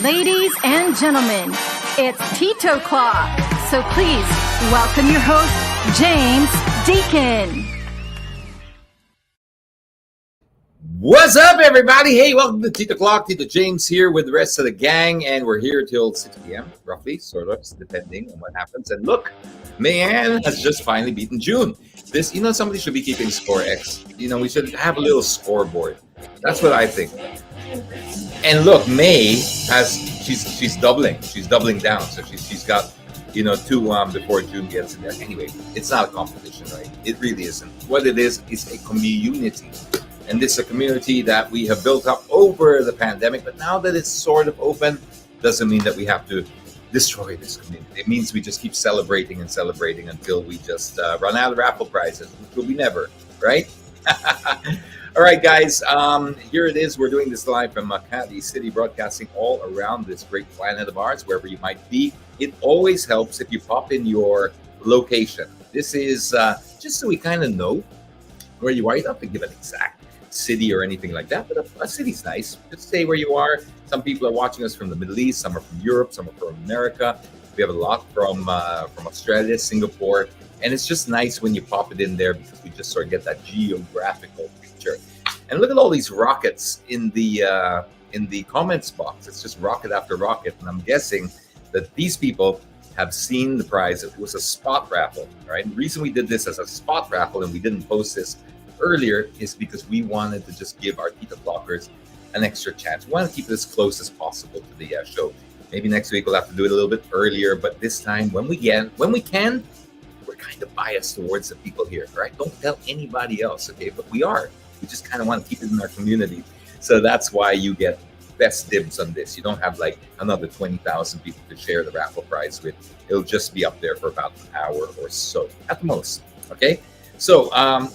Ladies and gentlemen, it's Titoclock. So please welcome your host, James Deacon. What's up, everybody? Hey, welcome to Titoclock. Tito James here with the rest of the gang, and we're here till 6 p.m., roughly, sort of, depending on what happens. And look, Mayan has just finally beaten June. Somebody should be keeping score X. We should have a little scoreboard. That's what I think. And look, May she's doubling. She's doubling down. So she's got, two before June gets in there. Anyway, it's not a competition, right? It really isn't. What it is a community. And this is a community that we have built up over the pandemic. But now that it's sort of open, doesn't mean that we have to destroy this community. It means we just keep celebrating until we just run out of raffle prizes, which will be never, right? All right, guys, here it is. We're doing this live from Makati City, broadcasting all around this great planet of ours, wherever you might be. It always helps if you pop in your location. This is just so we kind of know where you are. You don't have to give an exact city or anything like that, but a city's nice. Just say where you are. Some people are watching us from the Middle East, some are from Europe, some are from America. We have a lot from Australia, Singapore, and it's just nice when you pop it in there because we just sort of get that geographical picture. And look at all these rockets in the comments box. It's just rocket after rocket, and I'm guessing that these people have seen the prize. It was a spot raffle, right? The reason we did this as a spot raffle and we didn't post this earlier is because we wanted to just give our Titoclockers an extra chance. We want to keep it as close as possible to the show. Maybe next week we'll have to do it a little bit earlier, but this time when we can, we're kind of biased towards the people here, right? Don't tell anybody else, okay? But we just kind of want to keep it in our community. So that's why you get best dibs on this. You don't have like another 20,000 people to share the raffle prize with. It'll just be up there for about an hour or so at the most, okay? So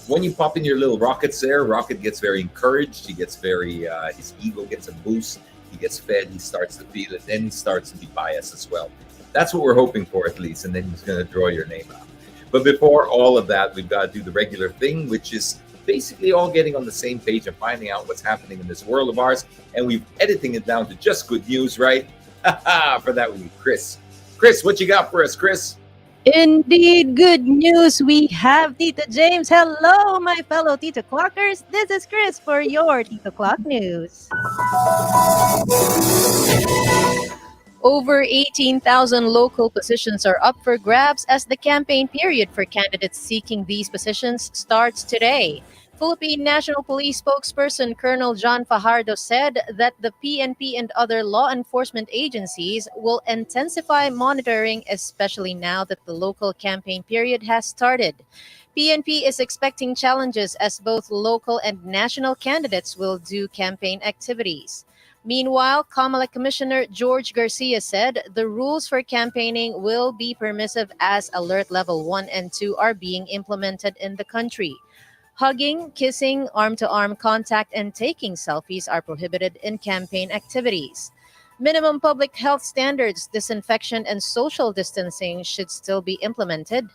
when you pop in your little rockets there, Rocket gets very encouraged. He gets his ego gets a boost. He gets fed. He starts to feel it. Then he starts to be biased as well. That's what we're hoping for, at least. And then he's going to draw your name out. But before all of that, we've got to do the regular thing, which is basically all getting on the same page and finding out what's happening in this world of ours. And we're editing it down to just good news, right? For that, we need Chris. Chris, what you got for us, Chris? Indeed, good news. We have Tito James. Hello, my fellow Titoclockers. This is Chris for your Titoclock news. Over 18,000 local positions are up for grabs as the campaign period for candidates seeking these positions starts today. Philippine National Police spokesperson Colonel John Fajardo said that the PNP and other law enforcement agencies will intensify monitoring, especially now that the local campaign period has started. PNP is expecting challenges as both local and national candidates will do campaign activities. Meanwhile, Kamala Commissioner George Garcia said the rules for campaigning will be permissive as Alert Level 1 and 2 are being implemented in the country. Hugging, kissing, arm-to-arm contact, and taking selfies are prohibited in campaign activities. Minimum public health standards, disinfection, and social distancing should still be implemented.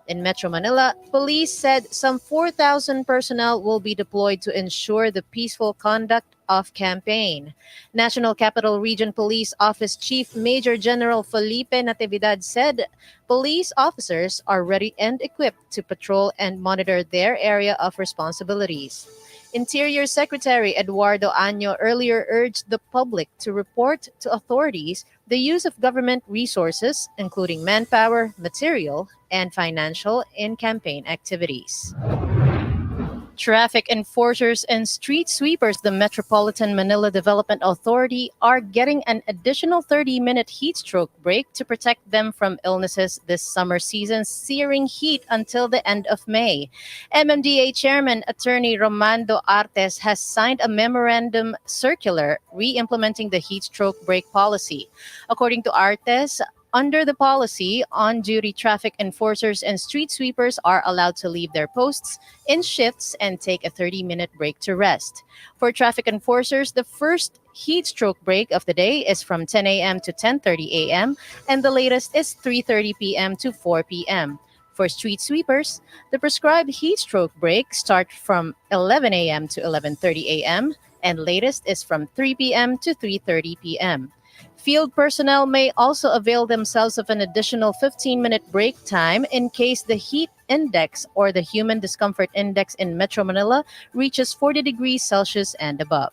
In Metro Manila, police said some 4,000 personnel will be deployed to ensure the peaceful conduct of campaign. National Capital Region Police Office Chief Major General Felipe Natividad said police officers are ready and equipped to patrol and monitor their area of responsibilities. Interior Secretary Eduardo Año earlier urged the public to report to authorities the use of government resources, including manpower, material, and financial, in campaign activities. Traffic enforcers and street sweepers, the Metropolitan Manila Development Authority, are getting an additional 30-minute heat stroke break to protect them from illnesses this summer season's searing heat until the end of May. MMDA Chairman Attorney Romando Artes has signed a memorandum circular re-implementing the heat stroke break policy. According to Artes, under the policy, on-duty traffic enforcers and street sweepers are allowed to leave their posts in shifts and take a 30-minute break to rest. For traffic enforcers, the first heat stroke break of the day is from 10 a.m. to 10:30 a.m. and the latest is 3:30 p.m. to 4 p.m. For street sweepers, the prescribed heat stroke break starts from 11 a.m. to 11:30 a.m. and latest is from 3 p.m. to 3:30 p.m. Field personnel may also avail themselves of an additional 15-minute break time in case the heat index or the human discomfort index in Metro Manila reaches 40 degrees Celsius and above.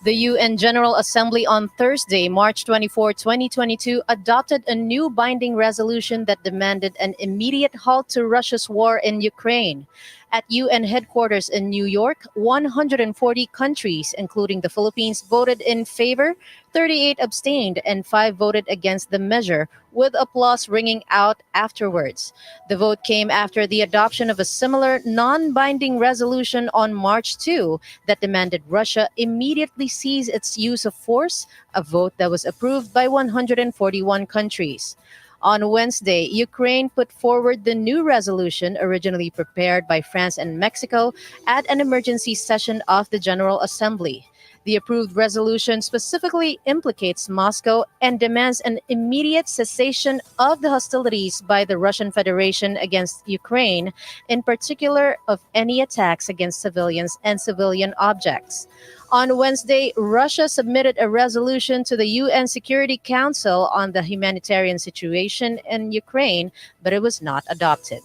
The UN General Assembly on Thursday, March 24, 2022, adopted a new binding resolution that demanded an immediate halt to Russia's war in Ukraine. At UN headquarters in New York, 140 countries, including the Philippines, voted in favor, 38 abstained, and 5 voted against the measure, with applause ringing out afterwards. The vote came after the adoption of a similar non-binding resolution on March 2 that demanded Russia immediately cease its use of force, a vote that was approved by 141 countries. On Wednesday, Ukraine put forward the new resolution originally prepared by France and Mexico at an emergency session of the General Assembly. The approved resolution specifically implicates Moscow and demands an immediate cessation of the hostilities by the Russian Federation against Ukraine, in particular of any attacks against civilians and civilian objects. On Wednesday, Russia submitted a resolution to the UN Security Council on the humanitarian situation in Ukraine, but it was not adopted.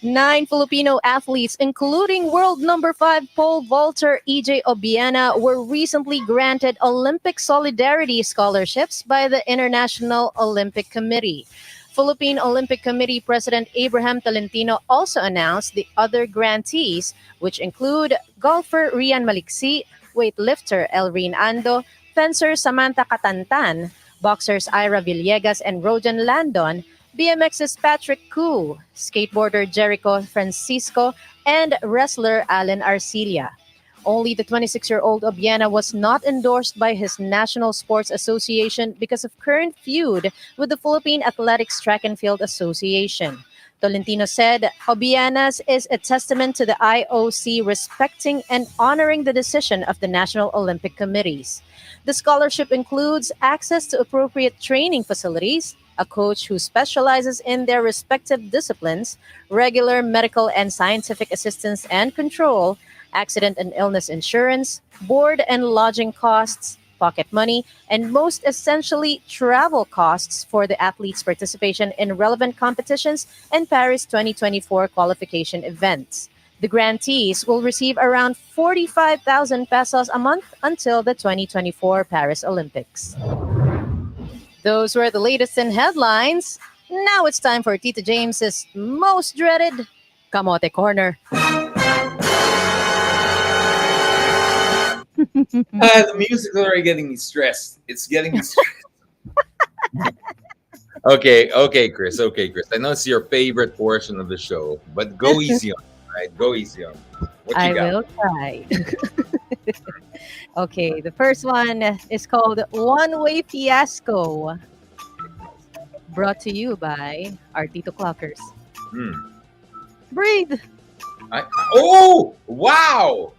9 Filipino athletes, including world number 5 pole vaulter EJ Obiena, were recently granted Olympic Solidarity Scholarships by the International Olympic Committee. Philippine Olympic Committee President Abraham Tolentino also announced the other grantees, which include golfer Rian Maliksi, weightlifter Elreen Ando, fencer Samantha Katantan, boxers Ira Villegas and Rojan Landon, BMX's Patrick Koo, skateboarder Jericho Francisco, and wrestler Alan Arcilia. Only the 26-year-old Obiena was not endorsed by his National Sports Association because of current feud with the Philippine Athletics Track and Field Association. Tolentino said, Obiena's is a testament to the IOC respecting and honoring the decision of the National Olympic Committees. The scholarship includes access to appropriate training facilities, a coach who specializes in their respective disciplines, regular medical and scientific assistance and control, accident and illness insurance, board and lodging costs, pocket money, and most essentially, travel costs for the athletes' participation in relevant competitions and Paris 2024 qualification events. The grantees will receive around 45,000 pesos a month until the 2024 Paris Olympics. Those were the latest in headlines. Now it's time for Tito James's most dreaded Kamote Corner. The music's already getting me stressed. It's getting me stressed. Okay, Chris. I know it's your favorite portion of the show, but go easy on it, right? Go easy on it. What you I got? will try. Okay, the first one is called One-Way Fiasco. Brought to you by our Titoclockers. Breathe. Oh, wow.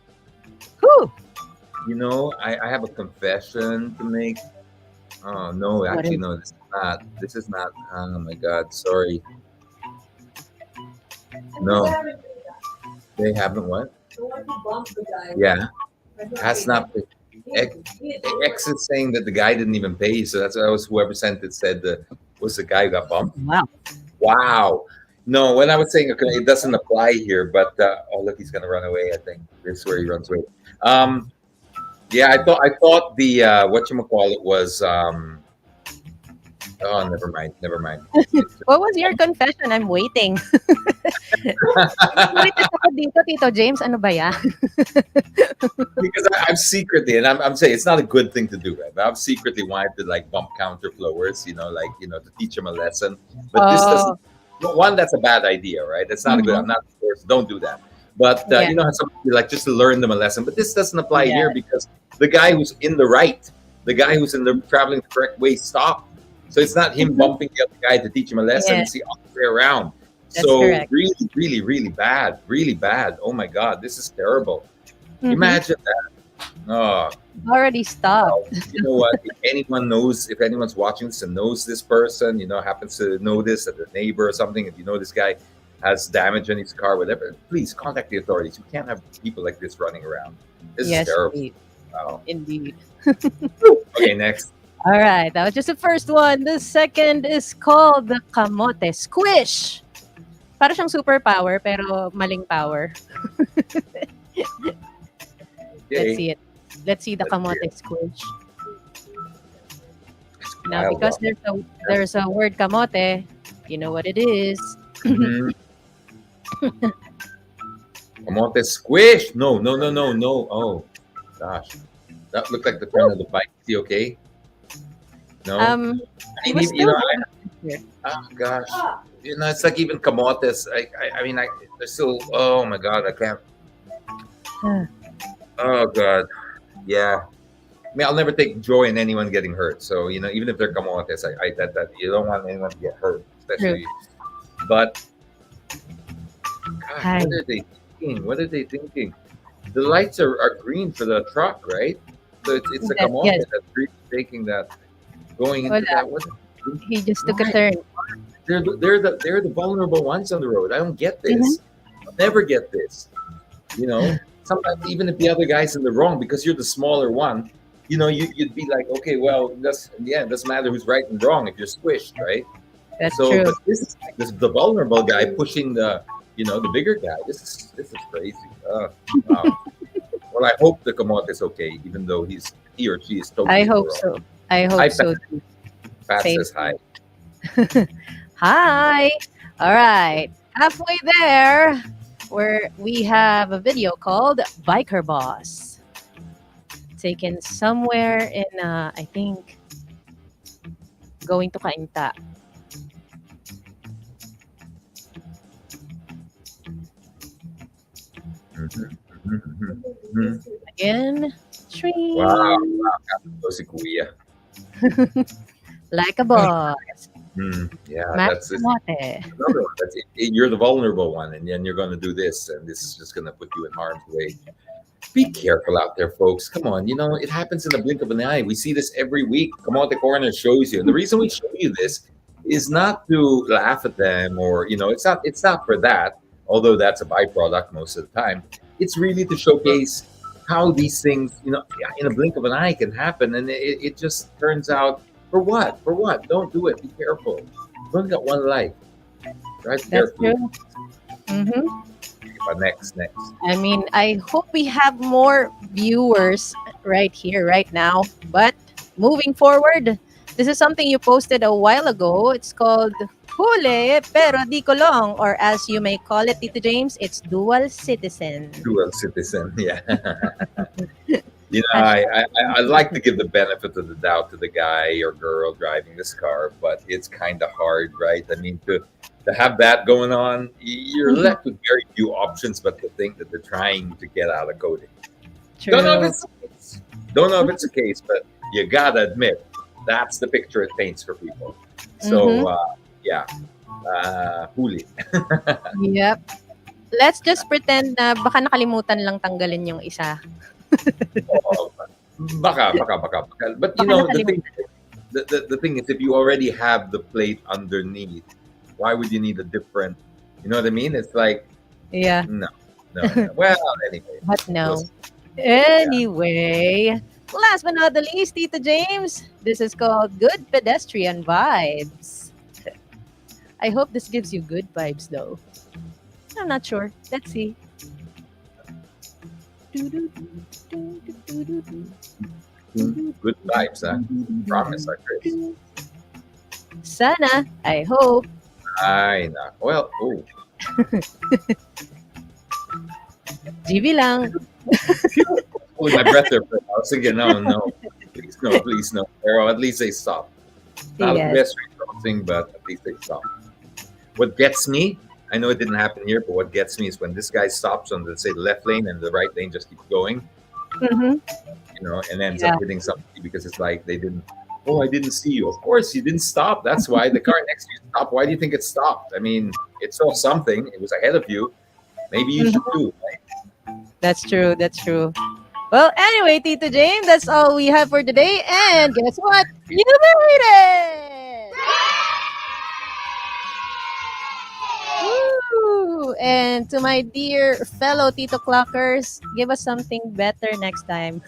Whew. You know, I have a confession to make. Oh no, actually no, this is not. This is not. Oh my God, sorry. No, they haven't what? Yeah, has not. X is saying that the guy didn't even pay, so that's was whoever sent it said was the guy who got bumped. Wow. Wow. No, when I was saying okay, it doesn't apply here, but oh look, he's gonna run away. I think this is where he runs away. Yeah, I thought the whatchamacallit was oh never mind. What was your confession? I'm waiting. Wait ako dito, Tito James. Ano ba yan? Because I'm secretly, and I'm saying it's not a good thing to do, right? But I've secretly wanted to like bump counterflowers, to teach them a lesson. But this doesn't. One, that's a bad idea, right? That's not a good. I'm not forced. Don't do that. But somebody like just to learn them a lesson. But this doesn't apply here because the guy who's in the right, the guy who's in the traveling the correct way, stopped. So it's not him bumping the other guy to teach him a lesson. It's the other way around. That's so correct. really, really, really bad. Really bad. Oh my God, this is terrible. Imagine that. Oh, already stopped. You know what? If anyone's watching this and knows this person, happens to know this, at a neighbor or something, if you know this guy has damage in his car, whatever, please contact the authorities. We can't have people like this running around. This is terrible. Wow. Indeed. Okay, next. All right, that was just the first one. The second is called the Kamote Squish. Para siyang superpower, pero maling power. Let's Okay. see it. Let's see the Let's see Kamote Squish. It's Now, wild, because though. there's a word kamote, you know what it is. Mhm. Kamote squish. No, no, no, no, no. Oh, gosh. That looked like the turn of the bike. Is he okay? No? He I was mean, still oh, gosh. It's like even kamotes. I mean, they're still, oh my God, I can't. Oh, God. Yeah. I mean, I'll never take joy in anyone getting hurt. So, even if they're kamotes, that you don't want anyone to get hurt, especially. But, gosh, Hi. what are they thinking? What are they thinking? The lights are green for the truck, right? So it's a kamote Yes. that's really taking that, going into Wala. that. What? He just took a Why? turn. They're the vulnerable ones on the road. I don't get this. I'll never get this. Sometimes even if the other guy's in the wrong because you're the smaller one, you'd be like, okay, well, in the end, it doesn't matter who's right and wrong if you're squished, right? That's So, true. but this is the vulnerable guy pushing the bigger guy. This is crazy. Wow. Well, I hope the kamote is okay, even though he or she is totally I in the hope wrong. so. I hope so too. Pat Same. says hi. Hi. All right. Halfway there, where we have a video called Biker Boss. Taken somewhere in, I think, going to Cainta. Again, stream. Wow. Ito si Kuya. Like a boss. Yeah, Max that's it. Kamote. Another one. You're the vulnerable one, and then you're going to do this, and this is just going to put you in harm's way. Be careful out there, folks. Come on, it happens in the blink of an eye. We see this every week. Come on, the corner shows you. And the reason we show you this is not to laugh at them, or it's not for that. Although that's a byproduct most of the time. It's really to showcase how these things, in a blink of an eye, can happen, and it just turns out for what? For what? Don't do it. Be careful. You've only got one life. Drive That's carefully. true. Mm-hmm. Next. I mean, I hope we have more viewers right here, right now. But moving forward, this is something you posted a while ago. It's called Huli Pero Di Kulong, or as you may call it, Tito James, it's dual citizen. Dual citizen, yeah. I like to give the benefit of the doubt to the guy or girl driving this car, but it's kind of hard, right? I mean, to have that going on, you're left with very few options but to think that they're trying to get out of coding. True. Don't know if it's a case, but you gotta admit that's the picture it paints for people. So huli. Yep. Let's just pretend na baka nakalimutan lang tanggalin yung isa. Baka. But the thing is, if you already have the plate underneath, why would you need a different? You know what I mean? It's like, no. Well, anyway. But no. Anyway, last but not the least, Tito James, this is called Good Pedestrian Vibes. I hope this gives you good vibes, though. I'm not sure. Let's see. Good vibes, huh? Promise, Chris. Sana. I hope. Ay, na. Well, GB lang. Holding my breath there. I was thinking, no. Please, no. Or at least they stop. Not the best thing, but at least they stop. What gets me, I know it didn't happen here, but what gets me is when this guy stops on the left lane and the right lane just keeps going, and ends up hitting somebody because it's like they didn't. Oh, I didn't see you. Of course, you didn't stop. That's why the car next to you stopped. Why do you think it stopped? I mean, it saw something. It was ahead of you. Maybe you should do. Right? That's true. Well, anyway, Tito James, that's all we have for today. And guess what? You made it! Woo! And to my dear fellow Tito Clockers, give us something better next time.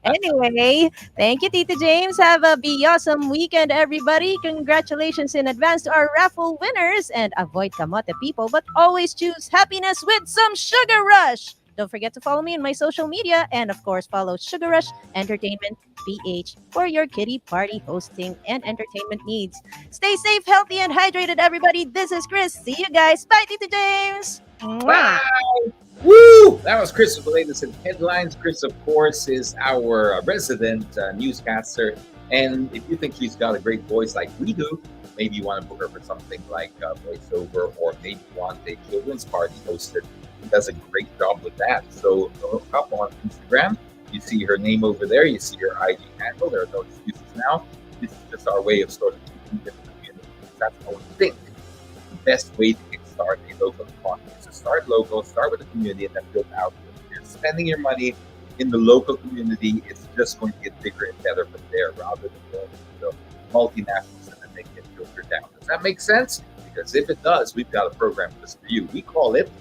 Anyway, thank you, Tito James. Have a be awesome weekend, everybody. Congratulations in advance to our raffle winners. And avoid kamote people, but always choose happiness with some Sugar Rush. Don't forget to follow me on my social media. And of course, follow Sugar Rush Entertainment PH for your kiddie party hosting and entertainment needs. Stay safe, healthy, and hydrated, everybody. This is Chris. See you guys. Bye, Tito James. Mwah. Bye! Woo! That was Chris with the latest in headlines. Chris, of course, is our resident newscaster. And if you think she's got a great voice like we do, maybe you want to book her for something like voiceover, or maybe you want a children's party hosted. She does a great job with that. So look up on Instagram. You see her name over there. You see her IG handle. There are no excuses now. This is just our way of sort of keeping the community. That's how we think the best way to kickstart a local economy is to start local, start with the community, and then build out. If you're spending your money in the local community, it's just going to get bigger and better from there, rather than going to the multinationals and then making it filter down. Does that make sense? Because if it does, we've got a program just for you. We call it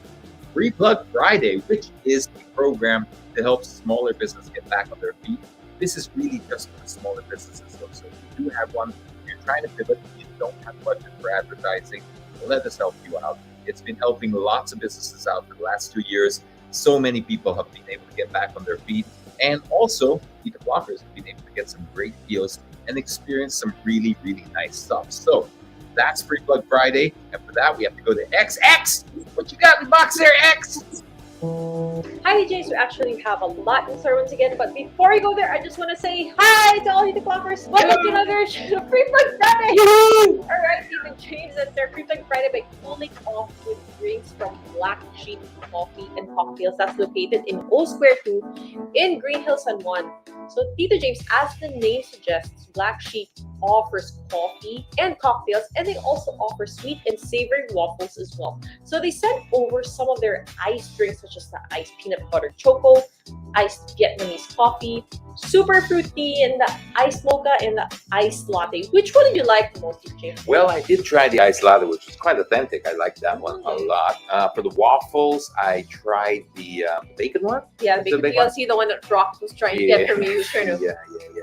Free Plug Friday, which is a program to help smaller businesses get back on their feet. This is really just for the smaller businesses, though. So if you do have one, if you're trying to pivot, you don't have budget for advertising, let us help you out. It's been helping lots of businesses out for the last 2 years. So many people have been able to get back on their feet. And also, Tito Blockers have been able to get some great deals and experience some really, really nice stuff. So that's Free Plug Friday. And for that, we have to go to XX. What you got in the box there, X? Hi DJs, we actually have a lot in store once again, but before we go there, I just want to say hi to all you Clockers. Welcome to another Free Plug Friday! Alright, Tito James and their Free Plug Friday by cooling off with drinks from Black Sheep Coffee and Cocktails that's located in O Square 2 in Green Hills, San Juan. So Tito James, as the name suggests, Black Sheep offers coffee and cocktails, and they also offer sweet and savory waffles as well. So they sent over some of their iced drinks, such as the iced peanut butter choco, iced Vietnamese coffee, super fruity, and the iced mocha and the iced latte. Which one did you like the most, James? Well, I did try the iced latte, which was quite authentic. I liked that one a lot. For the waffles, I tried the bacon one. Yeah, the bacon PLC, the one that Rock was trying to get from you. He was trying to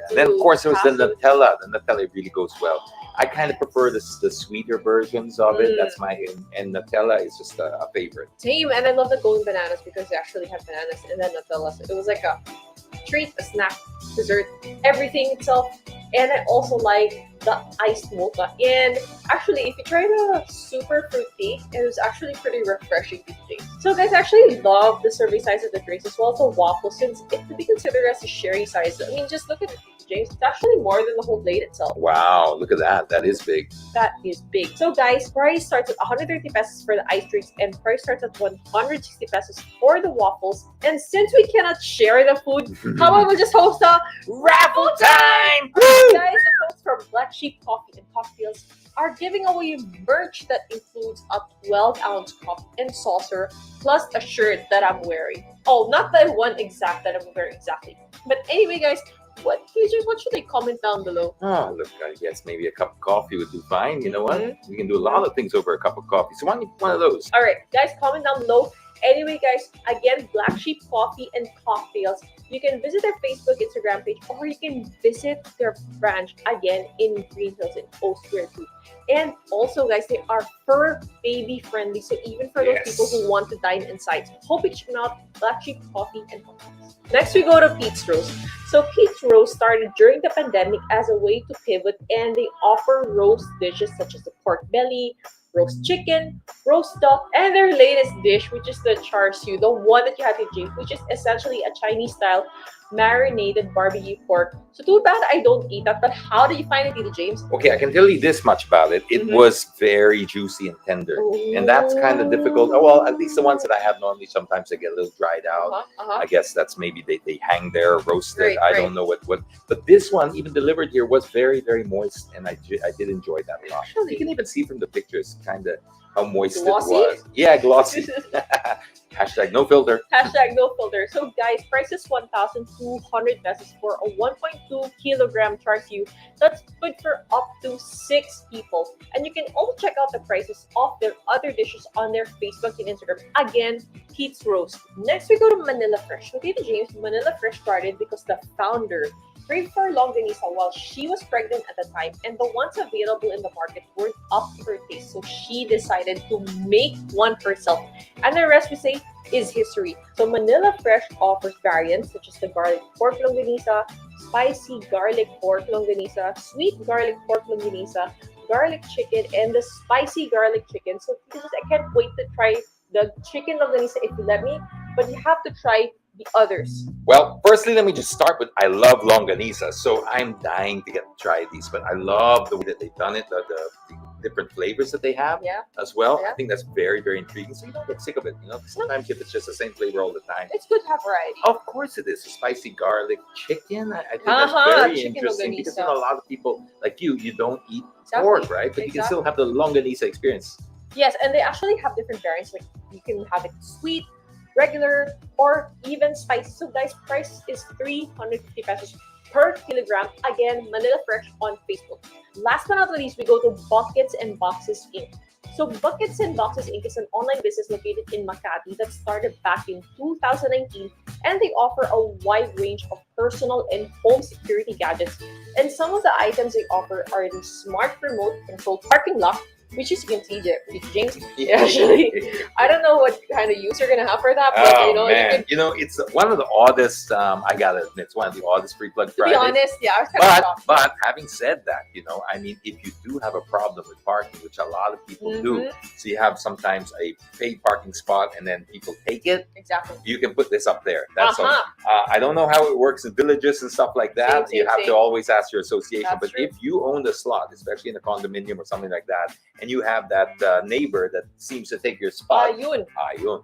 And then, of course, there was the Nutella. The Nutella really goes well. I kind of prefer the sweeter versions of it. That's my, and Nutella is just a favorite. Same, and I love the golden bananas because they actually have bananas and then Nutella. So it was like a treat, a snack, dessert, everything itself. And I also like the iced mocha. And actually, if you try the super fruity, it was actually pretty refreshing to drink. So guys, I actually love the serving size of the drinks as well as the waffle, since it could be considered as a sharing size. I mean, just look at it, James. It's actually more than the whole plate itself. Wow, look at that. That is big. That is big. So guys, price starts at 130 pesos for the iced drinks and price starts at 160 pesos for the waffles. And since we cannot share the food, how about we just host a raffle time? Guys, the folks from Black Sheep Coffee and Cocktails are giving away merch that includes a 12-ounce cup and saucer plus a shirt that I'm wearing. Oh, not the one exact that I'm wearing exactly. But anyway, guys, what should they comment down below? Oh, look, I guess maybe a cup of coffee would do fine. You know what? We can do a lot of things over a cup of coffee. So why don't you one of those? All right, guys, comment down below. Anyway, guys, again, Black Sheep Coffee and Cocktails. You can visit their Facebook, Instagram page, or you can visit their branch again in Green Hills in O Square 2. And also, guys, they are fur baby friendly. So even for those people who want to dine inside, hope you check them out. Black Sheep Coffee and Cocktails. Next, we go to Pete's Roast. So Pete's Roast started during the pandemic as a way to pivot, and they offer roast dishes such as the pork belly, roast chicken, roast duck, and their latest dish, which is the char siu, the one that you had to drink, which is essentially a Chinese-style marinated barbecue pork. So too bad I don't eat that, but how do you find it, Tito James? Okay, I can tell you this much about it. It was very juicy and tender. And that's kind of difficult. Oh, well, at least the ones that I have normally, sometimes they get a little dried out. I guess that's maybe they hang there, roasted. I don't know what. But this one, even delivered here, was very, very moist. And I did enjoy that a lot. You can even see from the pictures kind of how moist glossy? it was. Yeah, glossy. Hashtag no filter. Hashtag no filter. So guys, price is 1,200 pesos for a 1.2 kilogram char siu. That's good for up to 6 people. And you can also check out the prices of their other dishes on their Facebook and Instagram. Again, Pete's Roast. Next, we go to Manila Fresh. So Tito James, Manila Fresh started because the founder craved for longganisa while she was pregnant at the time, and the ones available in the market weren't up to her taste. So she decided to make one herself. And the rest, we say, is history. So Manila Fresh offers variants such as the garlic pork longganisa, spicy garlic pork longganisa, sweet garlic pork longganisa, garlic chicken, and the spicy garlic chicken. So I can't wait to try the chicken longganisa if you let me, but you have to try the others. Well, firstly, let me just start with I love longanisa, so I'm dying to try these. But I love the way that they've done it, the different flavors that they have as well. Yeah. I think that's very, very intriguing. So you don't get sick of it. Sometimes if it's just the same flavor all the time. It's good to have variety. Of course it is. A spicy garlic chicken. I think that's very chicken interesting longanisa. because a lot of people like you don't eat Exactly. pork, right? But you can still have the longanisa experience. Yes, and they actually have different variants. Like you can have it sweet, regular, or even spicy. So guys, price is 350 pesos per kilogram. Again, Manila Fresh on Facebook. Last but not least, we go to Buckets and Boxes Inc. So Buckets and Boxes Inc. is an online business located in Makati that started back in 2019, and they offer a wide range of personal and home security gadgets. And some of the items they offer are the smart remote control parking lock, which is, you can see there, James. Actually, I don't know what kind of use you're gonna have for that, but man, it's one of the oddest. I gotta admit, it's one of the oddest FREEPLUG Fridays. To be honest, I was kind of shocked. But having said that, I mean, if you do have a problem with parking, which a lot of people do, so you have sometimes a paid parking spot and then people take it. Exactly. You can put this up there. That's all. I don't know how it works in villages and stuff like that. You have to always ask your association. That's but true. if you own the slot, especially in a condominium or something like that, and you have that neighbor that seems to take your spot, Yun.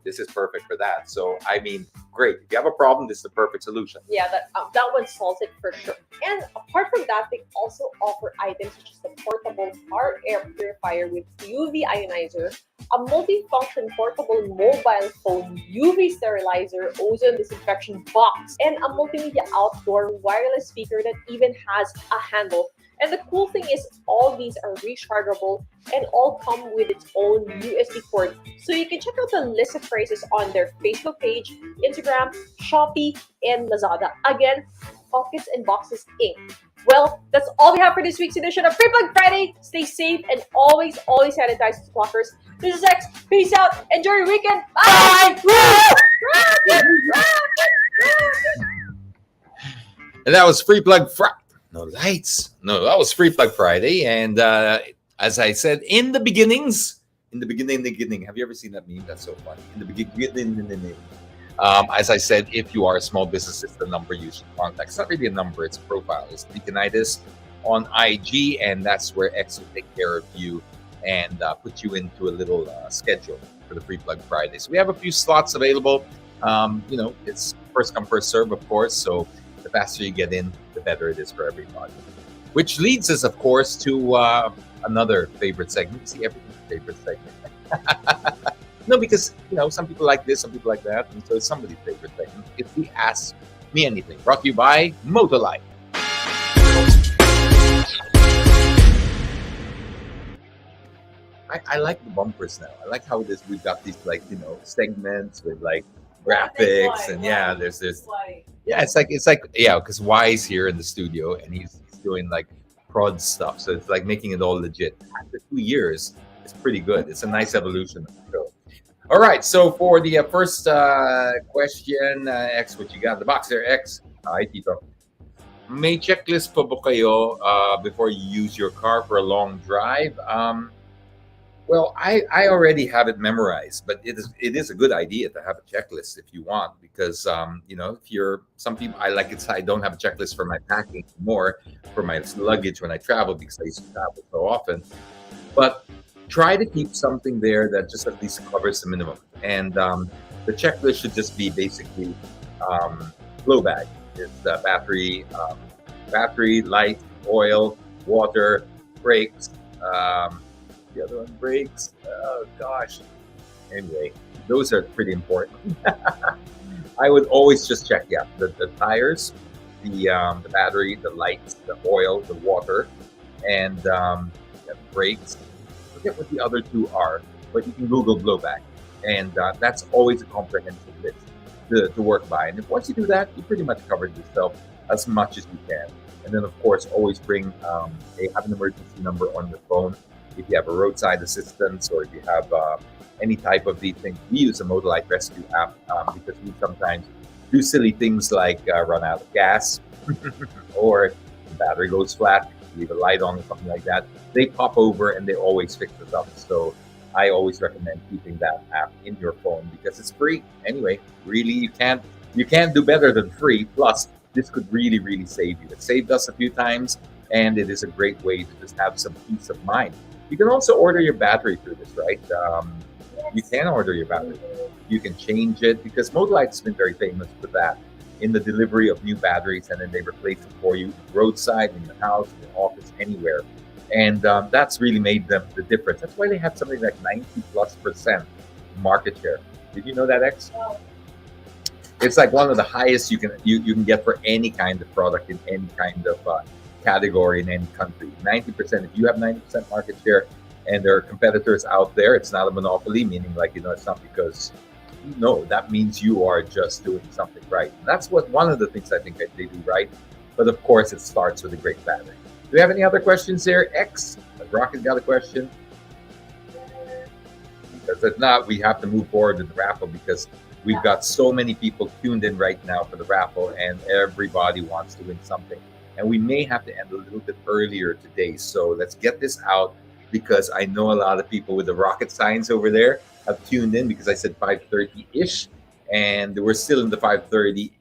this is perfect for that. So, I mean, great. If you have a problem, this is the perfect solution. Yeah, that one solves it for sure. And apart from that, they also offer items such as the portable car air purifier with UV ionizer, a multi-function portable mobile phone UV sterilizer, ozone disinfection box, and a multimedia outdoor wireless speaker that even has a handle. And the cool thing is all these are rechargeable and all come with its own USB cord. So you can check out the list of prices on their Facebook page, Instagram, Shopee, and Lazada. Again, Pockets and Boxes Inc. Well, that's all we have for this week's edition of FREEPLUG Friday. Stay safe and always sanitize the clockers. This is X. Peace out. Enjoy your weekend. Bye! And that was FREEPLUG Friday. No lights. No, that was FREEPLUG Friday. And as I said, in the beginning, have you ever seen that meme? That's so funny. In the beginning. As I said, if you are a small business, it's the number you should contact. It's not really a number, it's a profile. It's Deaconitis on IG, and that's where X will take care of you and put you into a little schedule for the FREEPLUG Friday. So we have a few slots available. It's first come, first serve, of course. So the faster you get in, the better it is for everybody. Which leads us, of course, to another favorite segment. See, everyone's favorite segment. No, because, some people like this, some people like that. And so it's somebody's favorite segment. If we ask me anything, brought to you by Motolife. I like the bumpers now. I like how it is. We've got these segments with graphics and it's like because Y's here in the studio and he's doing prod stuff. So it's making it all legit. After 2 years, it's pretty good. It's a nice evolution of the show. All right. So for the first question, X, what you got in the box there, X? Hi, Tito. May checklist pa ba kayo before you use your car for a long drive? Well, I already have it memorized, but it is a good idea to have a checklist if you want, because if you're some people, I don't have a checklist for my packing anymore, for my luggage when I travel, because I used to travel so often. But try to keep something there that just at least covers the minimum. And the checklist should just be basically flow bag. It's battery, light, oil, water, brakes. The other one, brakes. Oh gosh. Anyway, Those are pretty important. I would always just check, yeah, the tires, the battery, the lights, the oil, the water, and the brakes. I forget what the other two are, but you can Google blowback, and that's always a comprehensive list to work by. And if once you do that, you pretty much covered yourself as much as you can. And then, of course, always bring have an emergency number on your phone if you have a roadside assistance or if you have any type of these things. We use a Motorlight Rescue app because we sometimes do silly things like run out of gas or the battery goes flat, leave a light on or something like that. They pop over and they always fix it up. So I always recommend keeping that app in your phone because it's free. Anyway, really, you can't do better than free. Plus, this could really, really save you. It saved us a few times, and it is a great way to just have some peace of mind. You can also order your battery through this, right? You can order your battery. You can change it because Motorlight has been very famous for that in the delivery of new batteries, and then they replace it for you roadside, in your house, in your office, anywhere. And that's really made them the difference. That's why they have something like 90+% market share. Did you know that, X? It's like one of the highest you can get for any kind of product in any kind of category in any country. 90%. If you have 90% market share, and there are competitors out there, it's not a monopoly. Meaning, like, it's not because that means you are just doing something right. And that's what one of the things I think that they do right. But of course, it starts with a great battery. Do we have any other questions there, X? Has Rocket got a question? Because if not, we have to move forward with the raffle because we've got so many people tuned in right now for the raffle, and everybody wants to win something. And we may have to end a little bit earlier today. So let's get this out because I know a lot of people with the rocket signs over there have tuned in because I said 5:30-ish, and we're still in the 5:30.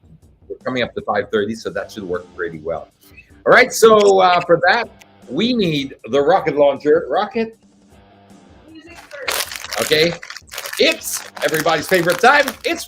We're coming up to 5:30, so that should work pretty well. All right, so for that, we need the rocket launcher. Rocket. Okay, it's everybody's favorite time. It's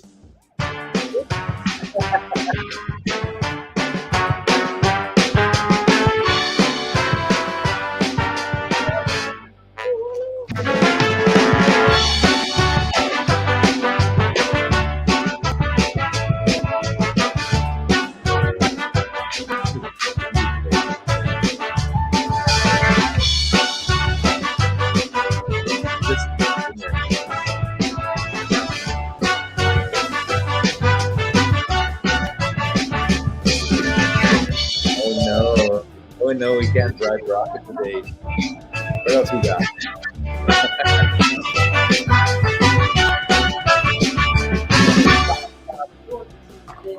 no, we can't drive rocket today. What else we got?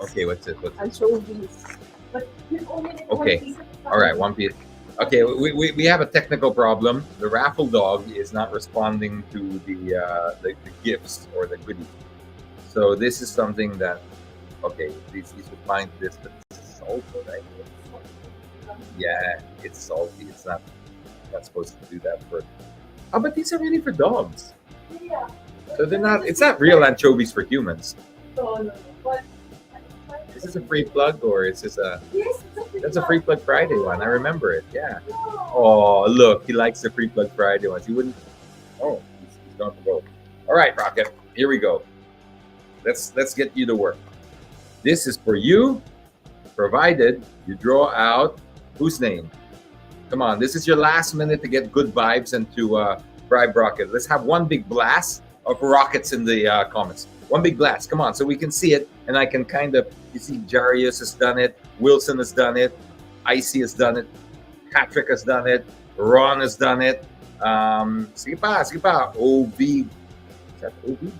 Okay, what's it? Anchovies. Okay, all right, one piece. Okay, we have a technical problem. The raffle dog is not responding to the gifts or the goodies. So this is something that, okay, he's replying to this, but it's salty, right? Yeah, it's salty. It's not supposed to do that for. Oh, but these are really for dogs. Yeah. So they're not. It's not real anchovies for humans. No. But Is this a free plug or is this a? yes, That's a free plug Friday one. I remember it. Yeah. Oh, look, he likes the free plug Friday ones. He wouldn't. Oh, he's gone to go. All right, Rocket. Here we go. Let's get you to work. This is for you, provided you draw out whose name. Come on, this is your last minute to get good vibes and to bribe Rocket. Let's have one big blast of rockets in the comments. One big blast. Come on, so we can see it, and I can kind of. You see, Jarius has done it. Wilson has done it. Icy has done it. Patrick has done it. Ron has done it. Sige pa. OV. Is that OV?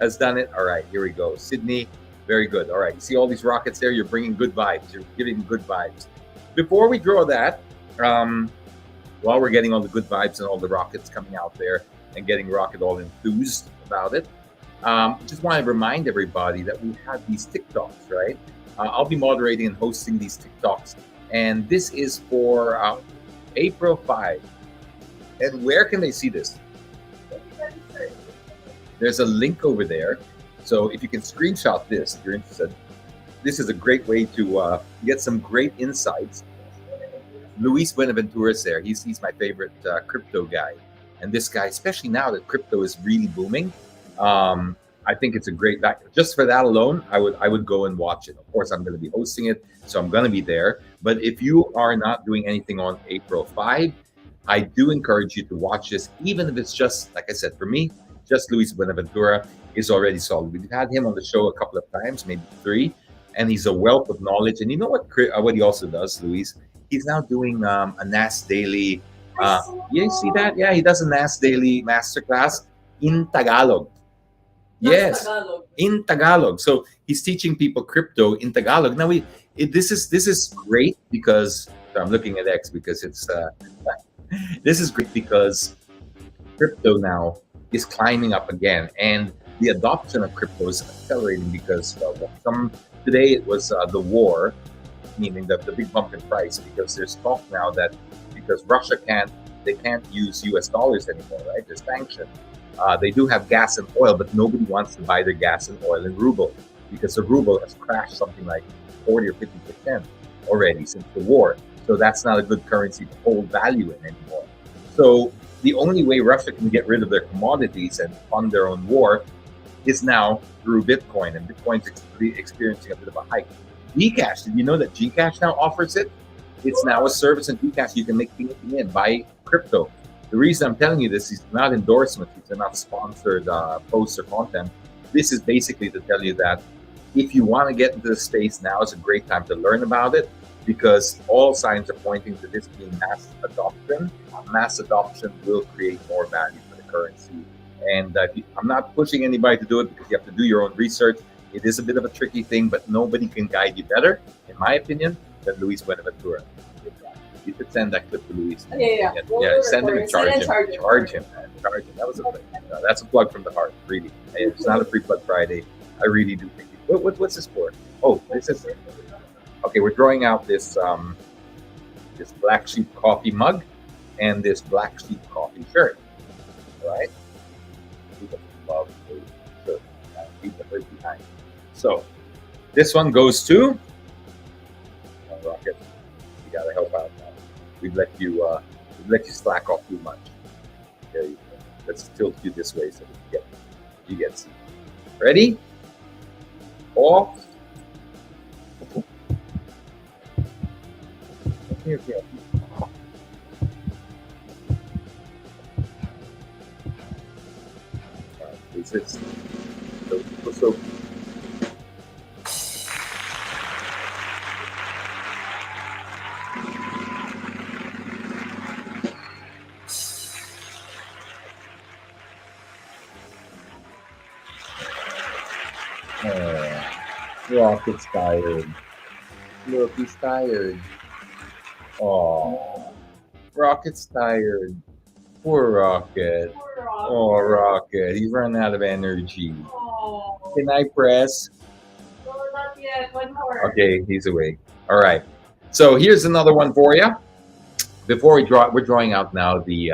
Has done it. All right, here we go. Sydney, very good. All right, you see all these rockets there? You're bringing good vibes. You're giving good vibes. Before we draw that, while we're getting all the good vibes and all the rockets coming out there and getting Rocket all enthused about it, just want to remind everybody that we have these TikToks, right? I'll be moderating and hosting these TikToks, and this is for April 5. And where can they see this? There's a link over there. So if you can screenshot this, if you're interested, this is a great way to get some great insights. Luis Buenaventura is there. He's my favorite crypto guy. And this guy, especially now that crypto is really booming, I think it's a great just for that alone. I would go and watch it. Of course, I'm going to be hosting it, so I'm going to be there. But if you are not doing anything on April 5, I do encourage you to watch this, even if it's just like I said. For me, just Luis Buenaventura is already solid. We've had him on the show a couple of times, maybe 3, and he's a wealth of knowledge. And you know what he also does, Luis? He's now doing a NAS Daily. You see that? Yeah, he does a NAS Daily masterclass in Tagalog. Yes, Tagalog. in Tagalog. So he's teaching people crypto in Tagalog. Now this is great because so I'm looking at X because it's this is great because crypto now is climbing up again, and the adoption of crypto is accelerating because today it was the war, meaning the big bump in price, because there's talk now that because Russia can't use US dollars anymore, right? There's sanctions. They do have gas and oil, but nobody wants to buy their gas and oil in ruble because the ruble has crashed something like 40 or 50% already since the war. So that's not a good currency to hold value in anymore. So the only way Russia can get rid of their commodities and fund their own war is now through Bitcoin, and Bitcoin's experiencing a bit of a hike. Gcash, did you know that Gcash now offers it? It's now a service in Gcash. You can make things in, buy crypto. The reason I'm telling you this is not endorsements. These are not sponsored posts or content. This is basically to tell you that if you want to get into the space, now is a great time to learn about it because all signs are pointing to this being mass adoption. Mass adoption will create more value for the currency. And I'm not pushing anybody to do it because you have to do your own research. It is a bit of a tricky thing, but nobody can guide you better, in my opinion, than Luis Buenaventura. You could send that clip to Luis. Yeah. Send him and charge him. Charge him, man. Charge him. That was that's a plug from the heart, really. It's not a free plug Friday. I really do think. What's this for? Oh, this is okay. We're drawing out this this Black Sheep coffee mug and this Black Sheep coffee shirt. All right. Love the bird behind. So this one goes to Rocket. You gotta help out now. We've let you slack off too much. There you go. Let's tilt you this way so you get seen. Ready? Off. Here. Is it so Rocket's tired. Look, he's tired. Oh, Rocket's tired. Poor Rocket. Oh, Rocket. He's running out of energy. Oh. Can I press? No, not yet. One more. Okay, he's awake. All right. So here's another one for you. Before we're drawing out now the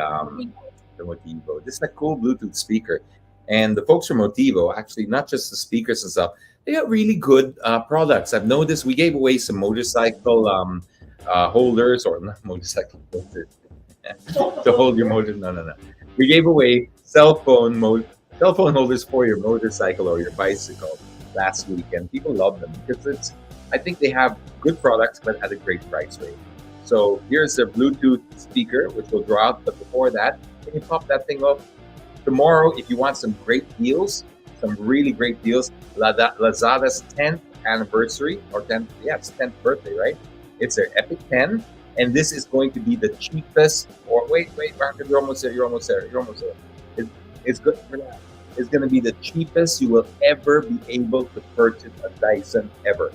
Motivo. This is a cool Bluetooth speaker. And the folks from Motivo, actually, not just the speakers and stuff, they got really good products. I've noticed we gave away some motorcycle holders, or not motorcycle holders, to hold your motor. No. We gave away cell phone holders for your motorcycle or your bicycle last week, and people love them because I think they have good products, but at a great price range. So here's their Bluetooth speaker, which we'll draw out. But before that, can you pop that thing up? Tomorrow, if you want some great deals, some really great deals, Lazada's 10th anniversary, or 10th, it's 10th birthday, right? It's their Epic 10, and this is going to be the cheapest, or wait, Rocket, you're almost there. It's good for now. It's going to be the cheapest you will ever be able to purchase a Dyson ever.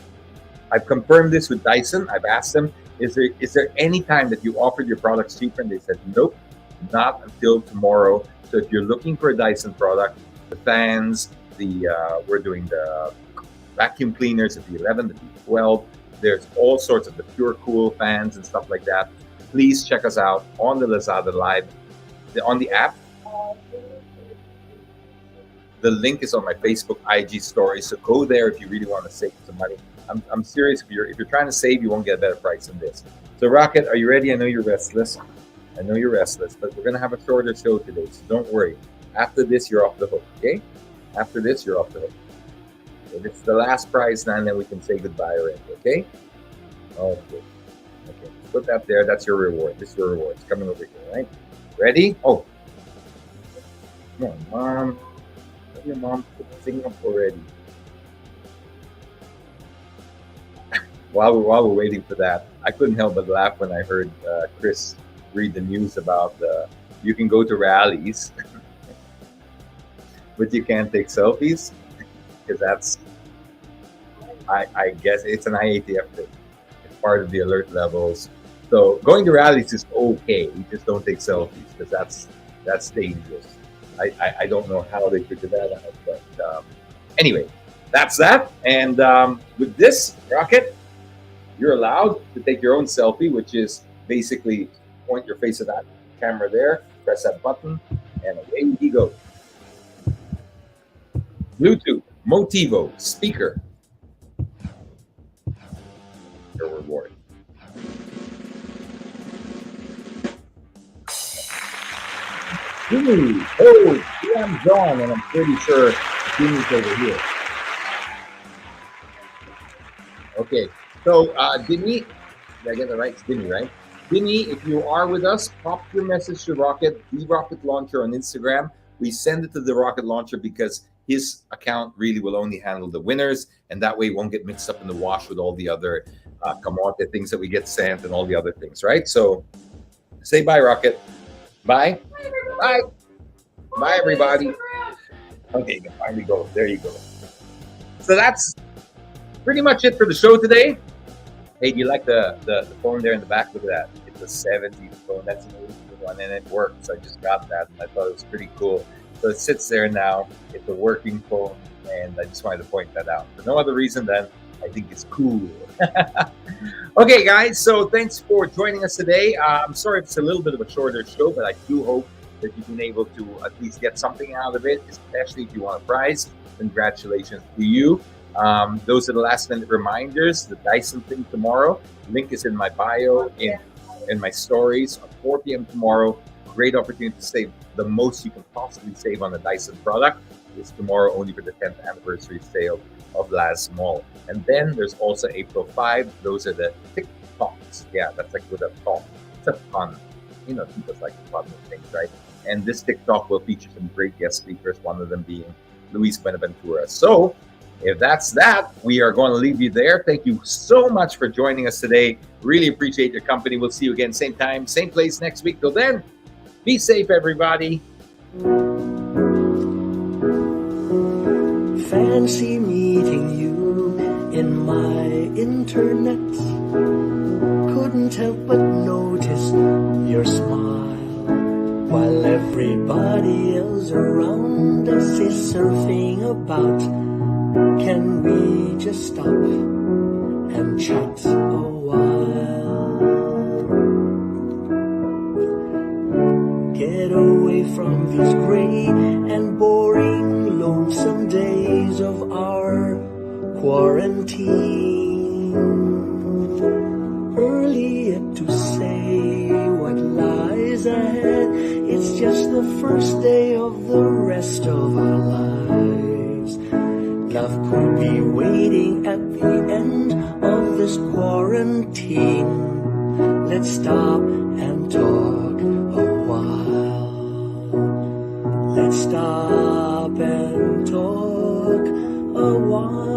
I've confirmed this with Dyson. I've asked them, is there any time that you offered your products cheaper? And they said, nope, not until tomorrow. So if you're looking for a Dyson product, the fans, we're doing the vacuum cleaners, the V11, the V12. There's all sorts of the Pure Cool fans and stuff like that. Please check us out on the Lazada Live, on the app. The link is on my Facebook IG story, so go there if you really want to save some money. I'm serious. If you're trying to save, you won't get a better price than this. So Rocket, are you ready? I know you're restless, but we're gonna have a shorter show today, so don't worry. After this, you're off the hook, okay? After this, you're off the hook. If it's the last prize, then we can say goodbye already, okay? Okay. Okay. Put that there. That's your reward. This is your reward. It's coming over here, right? Ready? Oh. Come on, Mom. Tell your mom to put the thing up already. While we're waiting for that, I couldn't help but laugh when I heard Chris read the news about you can go to rallies, but you can't take selfies, because that's, I guess it's an IATF thing. It's part of the alert levels. So going to rallies is okay. You just don't take selfies, because that's dangerous. I don't know how they figured that out, but anyway, that's that. And with this, Rocket, you're allowed to take your own selfie, which is basically point your face at that camera there, press that button, and away we go. Bluetooth, Motivo, speaker. Your reward. Jimmy. Oh, I'm John, and I'm pretty sure Jimmy's over here. Okay. So, Dimmy, did I get that right? It's Dimmy, right? Dimmy, if you are with us, pop your message to Rocket, the Rocket Launcher on Instagram. We send it to the Rocket Launcher because his account really will only handle the winners, and that way it won't get mixed up in the wash with all the other kamote things that we get sent and all the other things, right? So, say bye, Rocket. Bye. Bye. Bye, everybody. Okay, you can finally go. There you go. So that's pretty much it for the show today. Hey, do you like the phone there in the back? Look at that. It's a 70s phone. That's an 80s one, and it works. I just got that, and I thought it was pretty cool. So it sits there now. It's a working phone, and I just wanted to point that out. For no other reason than I think it's cool. Okay, guys. So thanks for joining us today. I'm sorry if it's a little bit of a shorter show, but I do hope that you've been able to at least get something out of it, especially if you want a prize. Congratulations to you. Those are the last minute reminders. The Dyson thing tomorrow. Link is in my bio, in my stories. At 4 p.m. tomorrow. Great opportunity to save the most you can possibly save on the Dyson product. It's tomorrow only for the 10th anniversary sale of Last Mall. And then there's also April 5. Those are the TikToks. Yeah, that's like with a talk. It's a fun. You know, people like fun things, right? And this TikTok will feature some great guest speakers, one of them being Luis Buenaventura. So, if that's that, we are going to leave you there. Thank you so much for joining us today. Really appreciate your company. We'll see you again, same time, same place next week. Till then, be safe, everybody. Fancy meeting you in my internet. Couldn't help but notice your smile, while everybody else around us is surfing about. Can we just stop and chat a while? Get away from these gray and boring, lonesome days of our quarantine. Early yet to say what lies ahead. It's just the first day of the rest of our lives. Love could be waiting at the end of this quarantine. Let's stop and talk a while. Let's stop and talk a while.